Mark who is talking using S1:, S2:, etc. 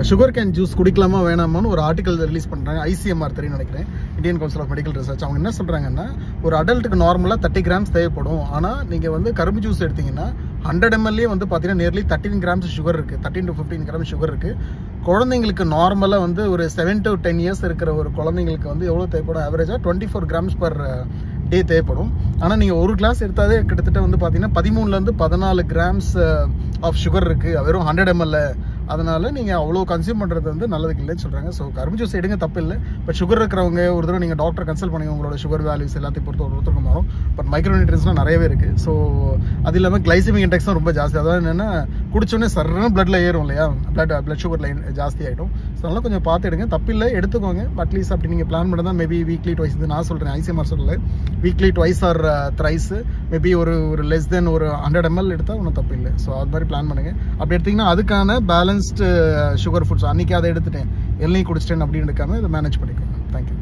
S1: Sugar cane juice குடிக்கலாமா வேணாமான்னு ஒரு article release பண்ணுறாங்க. ICMR தெரியும் நினைக்கிறேன், Indian council of medical research. அவங்க என்ன சொல்கிறாங்கன்னா, ஒரு அடல்ட்டுக்கு நார்மலாக 30 கிராம்ஸ் தேவைப்படும். ஆனால் நீங்கள் வந்து கரும்பு ஜூஸ் எடுத்திங்கன்னா 100 ml வந்து பார்த்தீங்கன்னா நியர்லி 13 கிராம்ஸ் சுகர் இருக்குது, 13 to 15 கிராம்ஸ் சுகர் இருக்குது. குழந்தைங்களுக்கு நார்மலாக வந்து ஒரு 7 to 10 இயர்ஸ் இருக்கிற ஒரு குழந்தைங்களுக்கு வந்து எவ்வளோ தேவைப்படும்? ஆவரேஜாக 24 கிராம்ஸ் பர் டே தேவைப்படும். ஆனால் நீங்கள் ஒரு கிளாஸ் எடுத்தாலே கிட்டத்தட்ட வந்து பார்த்தீங்கன்னா 13 to 14 கிராம்ஸ் ஆஃப் சுகர் இருக்குது வெறும் 100 ml. அதனால் நீங்கள் அவ்வளோ கன்சியூம் பண்ணுறது வந்து நல்லதுக்கு இல்லைன்னு சொல்கிறாங்க. ஸோ கரும்பு ஜூஸ் எடுங்க, தப்பு இல்லை. பட் சுகர் இருக்கிறவங்க ஒரு தடவை நீங்கள் டாக்டர் கன்சல்ட் பண்ணி உங்களோட சுகர் வேல்யூஸ் எல்லாத்தையும் பொறுத்து ஒருத்தருக்கு மாறும். பட் மைக்ரோநியூட்ரியன்ஸ்லாம் நிறையவே இருக்குது. ஸோ அது இல்லாமல் கிளைசிமிக் இண்டெக்ஸும் ரொம்ப ஜாஸ்தி. அதாவது என்னென்னா, குடிச்சோடனே சர்றன்னு பிளட்டில் ஏறும் இல்லையா, பிளட் சுகர் லைன் ஜாஸ்தி ஆகிடும். ஸோ அதெல்லாம் கொஞ்சம் பார்த்து எடுங்க, தப்பில்லை, எடுத்துக்கோங்க. அட்லீஸ்ட் அப்படி நீங்கள் பிளான் பண்ணி தான் மேபி வீக்லி ட்வைஸ், இது நான் சொல்கிறேன், ICMR சொல்லலை, weekly twice or thrice maybe ஒரு லெஸ் தென் ஒரு 100 ml எடுத்தால் ஒன்றும் தப்பு இல்லை. ஸோ அது மாதிரி பிளான் பண்ணுங்கள். அப்படி எடுத்திங்கன்னா அதுக்கான பேலன்ஸ்டு சுகர் ஃபுட்ஸ், அன்றைக்கி அதை எடுத்துட்டேன் எல்லாம் குடிச்சிட்டேன் அப்படின்னு எடுக்காமல் இதை மேனேஜ் பண்ணிக்கோங்க. தேங்க்யூ.